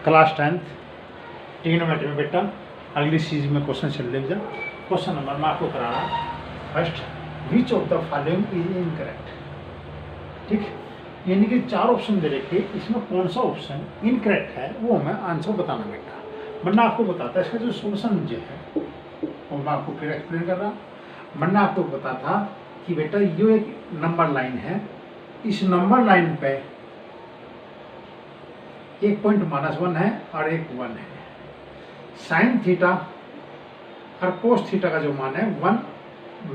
Class 10th trigonometry में बेटा अगली चीज़ में क्वेश्चन चल लेगा। क्वेश्चन नंबर में आपको कराना first, which of the following is incorrect. ठीक, यानी कि 4 ऑप्शन दे रखे, इसमें कौन सा ऑप्शन इनकरेक्ट है वो हमें आंसर बताना बेटा, वरना आपको बताता है इसका जो सोल्यूशन जो है वो मैं आपको फिर एक्सप्लेन कर रहा। वरना आपको पता था कि बेटा ये एक नंबर लाइन है, इस नंबर लाइन पे एक पॉइंट -1 है और एक 1 है। साइन थीटा और कोस थीटा का जो मान है 1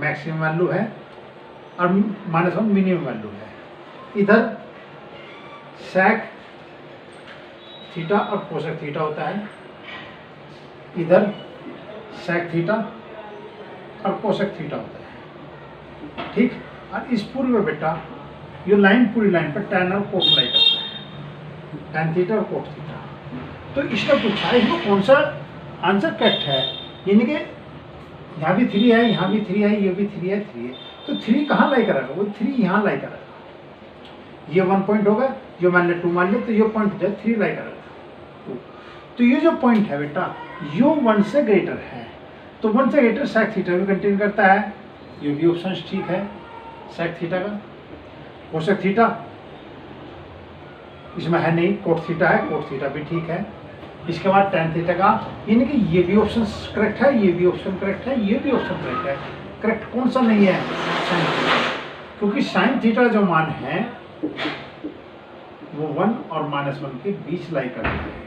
मैक्सिमम वैल्यू है और -1 मिनिमम वैल्यू है। इधर सेक थीटा और कोसेक थीटा होता है, इधर सेक थीटा और कोसेक थीटा होता है। ठीक, और इस पूरी में बेटा ये लाइन पूरी लाइन पर tan और कोस लाई करता है, tan थीटा और कोस थीटा। तो इसका पूछा है इसमें कौन सा आंसर करेक्ट है, यानी कि यहाँ भी 3 है, यहाँ भी 3 है, ये भी 3 है, 3 है, तो 3 कहाँ लाई करेगा, वो 3 यहाँ लाई करेगा। ये 1 पॉइंट होगा, जो मान लिया 2 मान लिया, तो ये पॉइंट जो है 3 लाई करेगा। तो ये जो पॉइंट है बेटा यो 1 से ग्रेटर है, तो 1 से ग्रेटर सेक थीटा भी कंटिन्यू करता है, ये भी ऑप्शन ठीक है सेक थीटा का। कोसेक थीटा इसमें है नहीं, कोट थीटा है, कोट थीटा भी ठीक है। इसके बाद tan थीटा का, यानी कि ये भी ऑप्शन करेक्ट है, ये भी ऑप्शन करेक्ट है, ये भी ऑप्शन करेक्ट है। करेक्ट कौन सा नहीं है, साइन थीटा, क्योंकि साइन थीटा जो मान है वो 1 और -1 के बीच लाई करता है।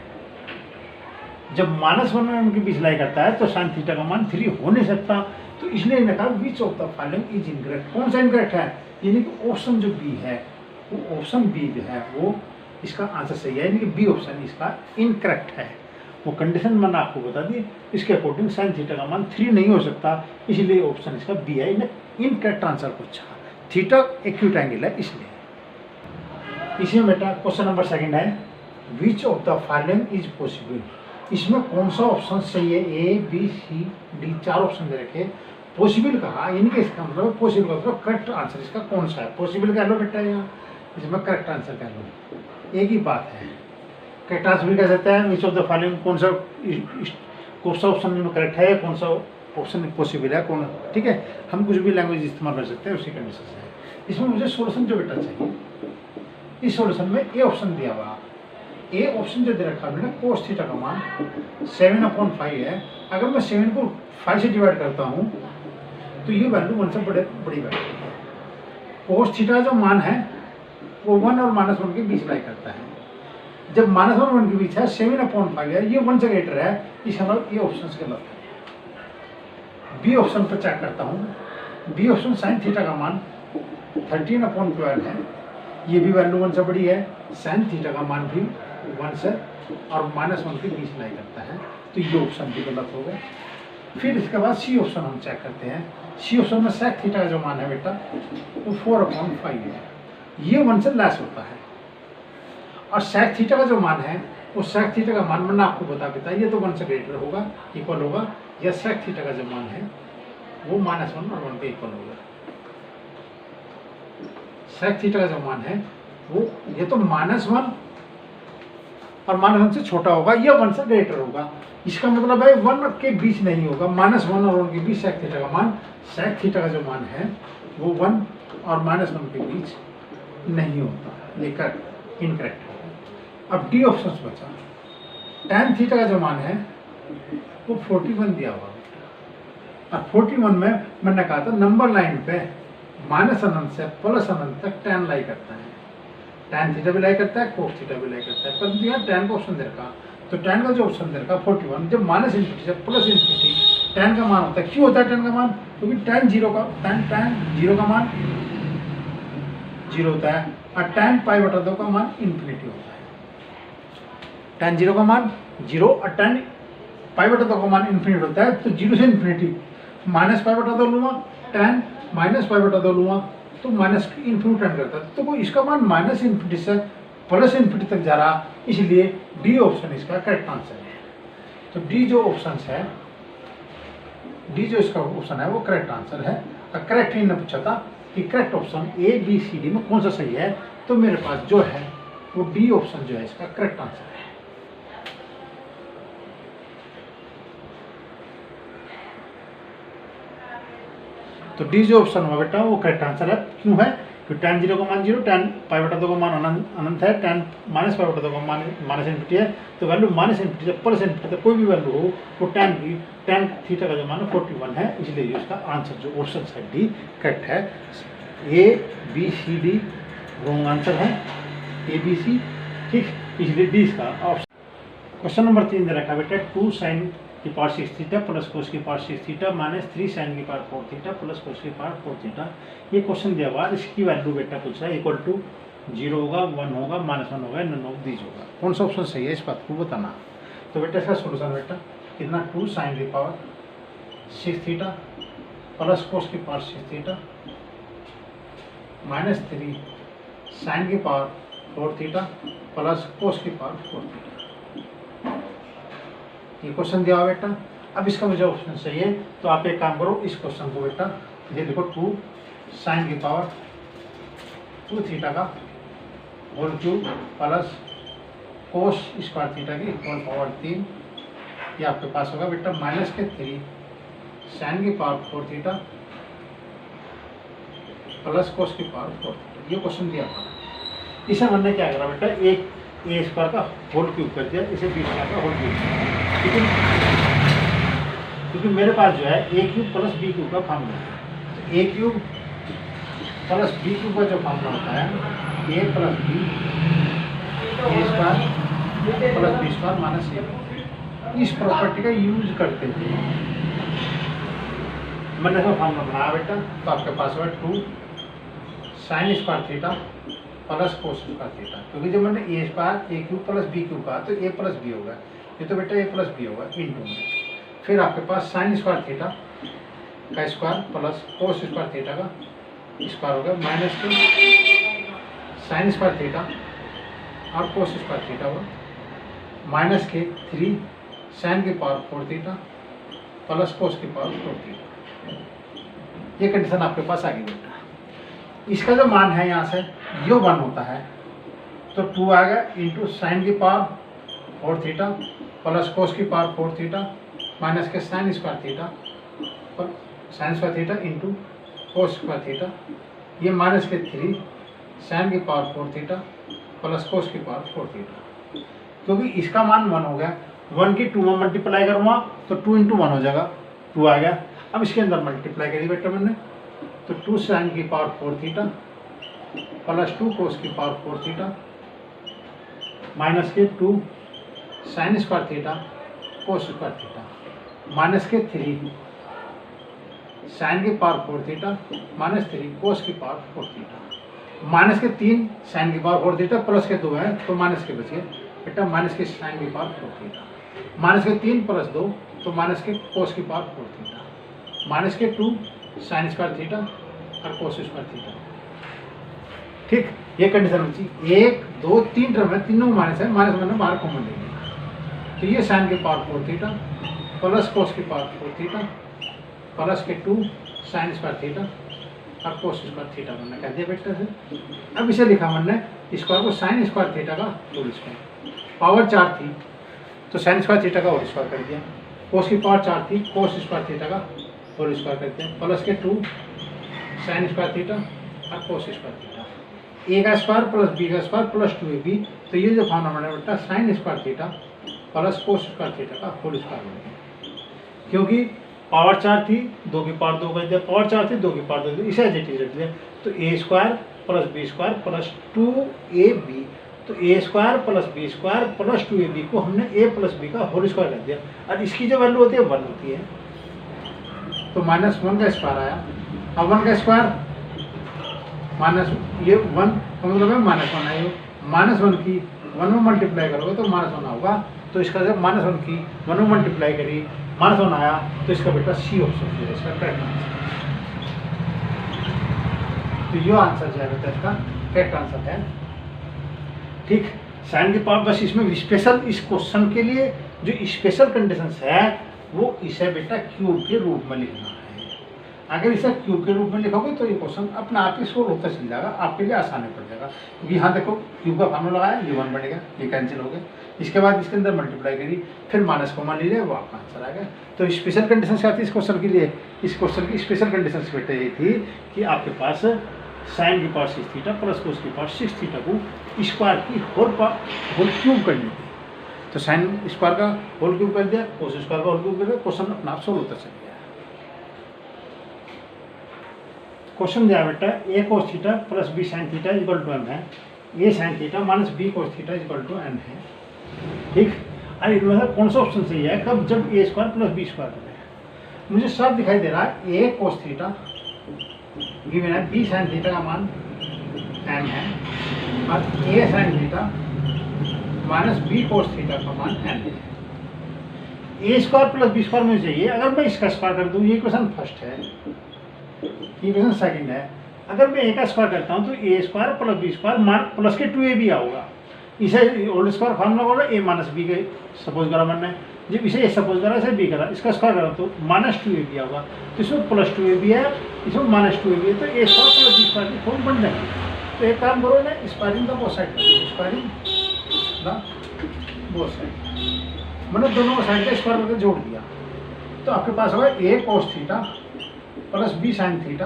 जब -1 और 1 के बीच लाई करता है तो साइन थीटा का मान 3 हो नहीं सकता, तो इसलिए इन्होंने कहा विच of the following is incorrect. कौन सा इनकरेक्ट है, यानी कि ऑप्शन जो बी है, वो ऑप्शन बी जो है वो इसका आंसर सही है, यानी कि बी ऑप्शन इसका इनकरेक्ट है। वो कंडीशन मैंने आपको बता दी, इसके अकॉर्डिंग साइन थीटा का मान 3 नहीं हो सकता, इसलिए ऑप्शन इसका बी है। इनकरेक्ट आंसर पूछा, थीटा एक्यूट एंगल है इसलिए। इसमें बेटा क्वेश्चन नंबर 2 है, which of the following is possible. इसमें कौन सा ऑप्शन सही है, A B C D 4 option दे रखे, पॉसिबल कहा, यानी कि इसका मतलब पॉसिबल का मतलब करेक्ट आंसर इसका कौन सा है। पॉसिबल कह लो बेटा, यहाँ इसमें करेक्ट आंसर कह लो, एक ही बात है। करेक्ट आंसर भी कह सकते हैं विच ऑफ द फॉलोइंग, कौन सा ऑप्शन में करेक्ट है, कौन सा ऑप्शन पॉसिबल है, कौन, ठीक है। हम कुछ भी लैंग्वेज इस्तेमाल कर सकते हैं उसी कंडीशन से। इसमें मुझे सोल्यूशन जो बेटा चाहिए, इस सोल्यूशन में ए ऑप्शन दिया हुआ, ए ऑप्शन जो दे रखा है मैंने, कोस थीटा का मान 7/5 है। अगर मैं 7 को 5 से डिवाइड करता हूँ तो ये वैल्यू 1 से बड़ी वैल्यू है। कोस थीटा जो मान है वो 1 और -1 के बीच लाई करता है। जब -1 और 1 के बीच है, 7/5 है, ये 1 से ग्रेटर है, इसका मतलब ये ऑप्शन गलत है। बी ऑप्शन पर चेक करता हूँ, बी ऑप्शन साइन थीटा का मान 13/12 है, ये भी वैल्यू 1 से बड़ी है। साइन थीटा का मान भी 1 से और -1 के बीच लाई करता है, तो ये ऑप्शन भी गलत हो गया। फिर इसके बाद सी ऑप्शन हम चेक करते हैं। सी ऑप्शन में सेक थीटा का जो मान है बेटा वो 4/5 है, ये 1 से लेस होता है। और सेक थीटा का जो मान है वो सेक थीटा का मान मैंने आपको बता ये तो 1 से ग्रेटर होगा, इक्वल होगा, या सेक थीटा का जो मान है वो -1 और 1 के इक्वल होगा। सेक थीटा का जो मान है वो ये तो -1 और -1 से छोटा होगा, या 1 से ग्रेटर होगा। इसका मतलब है 1 के बीच नहीं होगा, -1 और 1 के बीच सेक थीटा का मान, सेक थीटा का जो मान है वो 1 और -1 के बीच नहीं होता, लेकर इनकरेक्ट होगा। अब डी ऑप्शन बचा, tan थीटा का जो मान है वो 41 दिया हुआ, और 41 में मैंने कहा था नंबर लाइन पे -अनंत से +अनंत तक tan लाई करता है। tan थीटा भी लाई करता है, कोस थीटा भी लाई करता है, परंतु यहाँ tan का ऑप्शन दे रखा, तो tan का जो ऑप्शन दे रखा 41, जब -∞ से +∞ tan का मान होता है। क्यों होता है tan का मान, क्योंकि tan 0 का मान 0 होता है, और tan π/2 का मान इन्फिनिटी होता है। tan 0 का मान 0 और tan π/2 का मान इन्फिनिटी होता है, तो 0 से इन्फिनिटी -π/2 लूँगा, tan -π/2 लूँगा तो -∞ टर्न करता है, तो इसका मान -∞ से +∞ तक जा रहा, इसलिए डी ऑप्शन इसका करेक्ट आंसर है। तो डी जो ऑप्शन है, डी जो इसका ऑप्शन है वो करेक्ट आंसर है। और करेक्ट ही ने पूछा था कि correct option A B C D में कौन सा सही है, तो मेरे पास जो है वो डी ऑप्शन जो है इसका करेक्ट आंसर है। तो डी जो ऑप्शन हुआ बेटा वो करेक्ट आंसर है। क्यों है? क्योंकि tan 0 का मान 0, tan पाई बटा 2 का मान अनंत है, tan माइनस पाई बटा 2 का मान माइनस इन्फिनिटी है। तो वैल्यू माइनस इन्फिनिटी से प्लस इन्फिनिटी तक कोई भी वैल्यू हो वो tan थीटा का जो मान 41 है, इसलिए इसका आंसर जो ऑप्शन है डी करेक्ट है। A B C D wrong answer है, ए बी सी, ठीक, इसलिए डी इसका ऑप्शन। क्वेश्चन नंबर 3 दे रखा बेटा 2 sin की पावर 6 थीटा प्लस कोस की पावर 6 थीटा माइनस 3 sin की पावर 4 थीटा प्लस कोस की पावर 4 थीटा। ये क्वेश्चन दिया हुआ, इसकी वैल्यू बेटा पूछा है इक्वल टू 0 होगा, 1 होगा, -1 होगा, नन ऑफ दीज होगा। कौन सा ऑप्शन सही है इस बात को बताना। तो बेटा इसका सोल्यूशन बेटा कितना 2 sin की पावर 6 थीटा प्लस कोस की पावर 6 थीटा माइनस 3 sin की पावर 4 थीटा प्लस कोस की पावर 4 थीटा। ये क्वेश्चन दिया हुआ बेटा। अब इसका मुझे ऑप्शन चाहिए, तो आप एक काम करो, इस क्वेश्चन को बेटा ये देखो 2 sin की पावर 2 थीटा का whole cube plus cos square theta की होल पावर 3, ये आपके पास होगा बेटा माइनस के 3 sin की पावर 4 थीटा प्लस कोस की पावर 4 थीटा। ये क्वेश्चन दिया था। इसे हमने क्या करा बेटा, एक ए स्क्वायर का होल क्यूब कर दिया, इसे बी स्क्वायर का होल क्यूब, क्योंकि मेरे पास जो है A cube plus B cube का फॉर्मूला है। A cube plus B cube का जो फॉर्मूला होता है A plus B A square plus B square minus A. इस प्रॉपर्टी का यूज करते हुए मैंने इसका फॉर्मूला बनाया बेटा। तो आपके पास है 2 sin square theta plus cos square theta, क्योंकि जब मैंने ए स्क्वायर ए क्यूब प्लस बी क्यूब कहा तो ए प्लस बी होगा, ये तो बेटा ए प्लस बी होगा इंटू में। फिर आपके पास sin स्क्वायर थीटा का square plus cos square theta का स्क्वायर होगा माइनस के sin स्क्वायर थीटा और कोस स्क्वायर थीटा होगा माइनस के 3 sin की पावर 4 थीटा प्लस कोस की पावर 4 थीटा। ये कंडीशन आपके पास आ गई बेटा। इसका जो मान है यहाँ से यो 1 होता है, तो 2 आएगा इंटू साइन की पावर 4 थीटा प्लस कोस की पावर 4 थीटा माइनस के साइन स्क्वायर थीटा पर sign square theta into cos square theta, ये माइनस के 3 साइन की पावर 4 थीटा प्लस कोस की पावर 4 थीटा। क्योंकि इसका मान 1 हो गया, 1 की 2 में मल्टीप्लाई करूँगा तो 2 इंटू 1 हो जाएगा, 2 आ गया। अब इसके अंदर मल्टीप्लाई करिए बेटा मैंने, तो 2 साइन की पावर 4 थीटा प्लस 2 कोस की पावर 4 थीटा माइनस के 2 sign square theta cos square theta minus के 3 साइन की पावर 4 थीटा माइनस 3 कोस की पावर 4 थीटा माइनस के 3 साइन की पावर 4 थीटा प्लस के 2 है तो माइनस के बचिए बेटा माइनस के साइन की पावर 4 थीटा माइनस के 3 प्लस 2 तो माइनस के कोस की पावर 4 थीटा माइनस के 2 साइन स्क्वायर थीटा और कोस स्क्वायर थीटा। ठीक, ये कंडीशन बची। 1 2 3 टर्म है, तीनों माइनस है, माइनस मैंने बाहर कॉमन ले लिया, तो ये साइन की पावर 4 थीटा प्लस कोस की पावर 4 थीटा प्लस के 2 साइन स्क्वायर थीटा और कोस स्क्वायर थीटा मैंने कह दिया बेटा से। अब इसे लिखा मैंने स्क्वायर को साइन स्क्वायर थीटा का होल स्क्वायर, पावर 4 थी तो साइन स्क्वायर थीटा का होल स्क्वायर कर दिया, कोस की पावर 4 थी कोस स्क्वायर थीटा का होल स्क्वायर करते हैं प्लस के 2 साइन स्क्वायर थीटा और कोस स्क्वायर थीटा, ए का स्क्वायर प्लस बी का स्क्वायर प्लस 2ab, तो ये जो फॉर्मूला मैंने बेटा sign square theta plus cos square theta का होल स्क्वायर बन गया। क्योंकि पावर 4 थी 2 की पावर 2 कर दिया, पावर 4 थी 2 की पावर 2 कर दिया, इसे एज इट इज रख दिया, तो A square plus B square plus 2ab, तो A square plus B square plus 2ab को हमने ए प्लस बी का होल स्क्वायर कर दिया, और इसकी जो वैल्यू होती है 1 होती है, तो -1 का स्क्वायर आया। अब 1 का स्क्वायर माइनस ये 1 का मतलब है -1 है, -1 की 1 में मल्टीप्लाई करोगे तो -1 होगा, तो इसका जब -1 की 1 में मल्टीप्लाई करी -1 आया, तो इसका बेटा सी ऑप्शन है इसका करेक्ट आंसर। तो ये आंसर जो है बेटा इसका करेक्ट आंसर है। ठीक, साइन की पावर बस इसमें स्पेशल इस क्वेश्चन के लिए जो स्पेशल कंडीशंस है वो इसे बेटा क्यूब के रूप में लिखना है। अगर इसे क्यूब के रूप में लिखोगे तो ये क्वेश्चन अपना आप ही सोल्व होता चल जाएगा, आपके लिए आसानी पड़ जाएगा। क्योंकि यहाँ देखो क्यूब का फार्मूला लगाया, ये 1 बनेगा, ये कैंसिल हो गया। इसके बाद इसके अंदर मल्टीप्लाई करी, फिर माइनस को मान लीजिए, वो आपका आंसर आ गया। तो स्पेशल कंडीशन क्या थी इस क्वेश्चन के लिए? इस क्वेश्चन की स्पेशल कंडीशन बेटा ये थी कि आपके पास साइन की पावर 6 थीटा प्लस कोस की पावर 6 थीटा को स्क्वायर की होल क्यूब करनी थी। तो साइन स्क्वायर का होल क्यूब कर दिया, कोस स्क्वायर का होल क्यूब कर दिया, क्वेश्चन अपना आप सोल्व होता चल गया। क्वेश्चन दिया बेटा A cos theta plus B sine theta equal to M है, A sine theta minus B cos theta equal to M है। ठीक, अब इनमें से कौन सा ऑप्शन सही है? कब? जब A square plus B square है। मुझे साफ दिखाई दे रहा है ए कोस थीटा गिवन है, बी साइन थीटा का मान एम है और A sine theta minus B cos theta का मान एम है। A square plus B square मुझे चाहिए। अगर मैं इसका स्क्वायर कर दूँ, ये क्वेश्चन फर्स्ट है, ये क्वेश्चन सेकंड है। अगर मैं ए का स्क्वायर करता हूँ तो A square plus B square मान प्लस के 2a भी आओगा। इसे होल स्क्वायर फार्मूला बोला ए माइनस बी के सपोज करा मैंने, जब इसे ए सपोज करा, इसे बी करा, इसका स्क्वायर करा तो माइनस 2a भी आएगा। तो इसमें प्लस 2a भी है, इसमें माइनस 2a भी है, तो A square plus B square की फॉर्म बन जाएगी। तो एक काम करो ना, स्क्वायरिंग का बोथ साइड कर, स्क्वायरिंग द बोथ साइड, मैंने दोनों साइड का स्क्वायर करके जोड़ दिया। तो आपके पास होगा A cos theta plus B sine theta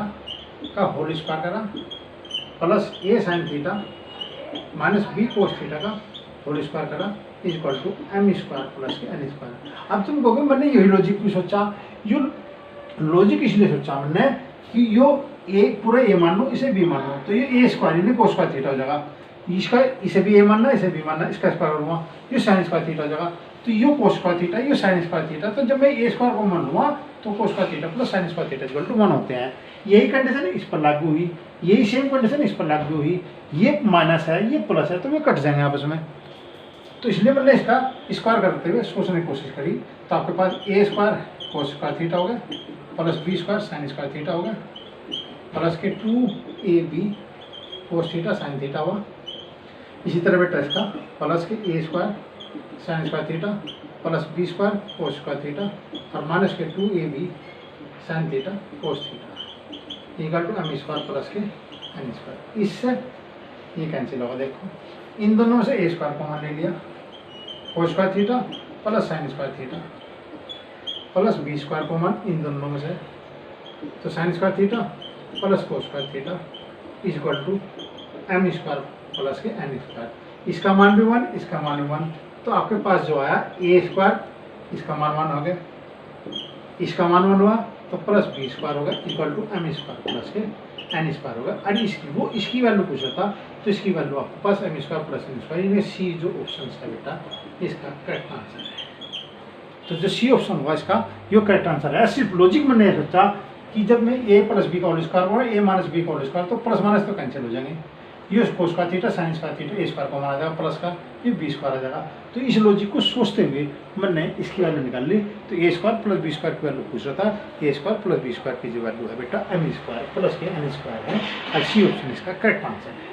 का होल स्क्वायर करा plus A sine theta minus B cos theta का होल स्क्वायर करा equal to M square plus के एन स्क्वायर। अब तुम कहोगे मैंने यही लॉजिक क्यों सोचा? यो लॉजिक इसलिए सोचा मैंने कि यो ए पूरा ए मान लो, इसे बी मान लो, तो ये ए स्क्वायर यानी कोस स्क्वायर थीटा हो जाएगा। इसका इसे भी ए मानना, इसे भी मानना, इसका स्क्वायर करूँगा, ये साइन स्क्वायर थीटा हो जाएगा। तो ये कोस स्क्वायर थीटा, ये साइन स्क्वायर थीटा, तो जब मैं ए स्क्वायर को मान लूँगा तो cos square theta plus sine square theta equal to 1 होते हैं। यही कंडीशन इस पर लागू हुई, यही सेम कंडीशन इस पर लागू हुई। ये माइनस है, ये प्लस है, तो ये कट जाएंगे आपस में। तो इसलिए मैंने इसका स्क्वायर करते हुए सोचने की कोशिश करी। तो आपके पास a square cos square theta हो गया plus B square sine square theta हो गया प्लस के 2ab cos theta sine theta हुआ। इसी तरह बेटा इसका प्लस के A square sine square theta plus B square cos square theta और माइनस के 2ab sine theta cos theta equal to M square plus के एन स्क्वायर। इससे ये कैंसिल होगा। देखो इन दोनों में से ए स्क्वायर कॉमन ले लिया, cos square theta plus sine square theta plus B square common इन दोनों में से, तो sine square theta plus cos square theta equal to M square plus के एन स्क्वायर। इसका मान भी 1, इसका मान भी 1, तो आपके पास जो आया ए स्क्वायर, इसका मान 1 हो गया, इसका मान 1 हुआ तो प्लस बी स्क्वायर होगा equal to M square plus के एन स्क्वायर होगा। और इसकी वैल्यू पूछा था, तो इसकी वैल्यू आपके पास M square plus N square, इनमें सी जो ऑप्शन है बेटा इसका करेक्ट आंसर है। तो जो सी ऑप्शन होगा इसका ये करेक्ट आंसर है। सिर्फ लॉजिक में नहीं सोचा कि जब मैं ए प्लस बी का होल स्क्वायर होगा, ए माइनस बी का होल स्क्वायर, तो प्लस माइनस तो कैंसिल हो जाएंगे। ये cos square theta sine square theta A square common आ जाएगा, प्लस का ये बी स्क्वायर आ जाएगा। तो इस लॉजिक को सोचते हुए मैंने इसकी वैल्यू निकाल ली। तो A square plus B square की वैल्यू पूछ रहा था, ए स्क्वायर प्लस बी स्क्वायर की जो वैल्यू है बेटा एम स्क्वायर प्लस के एन स्क्वायर है। और सी ऑप्शन इसका करेक्ट आंसर है।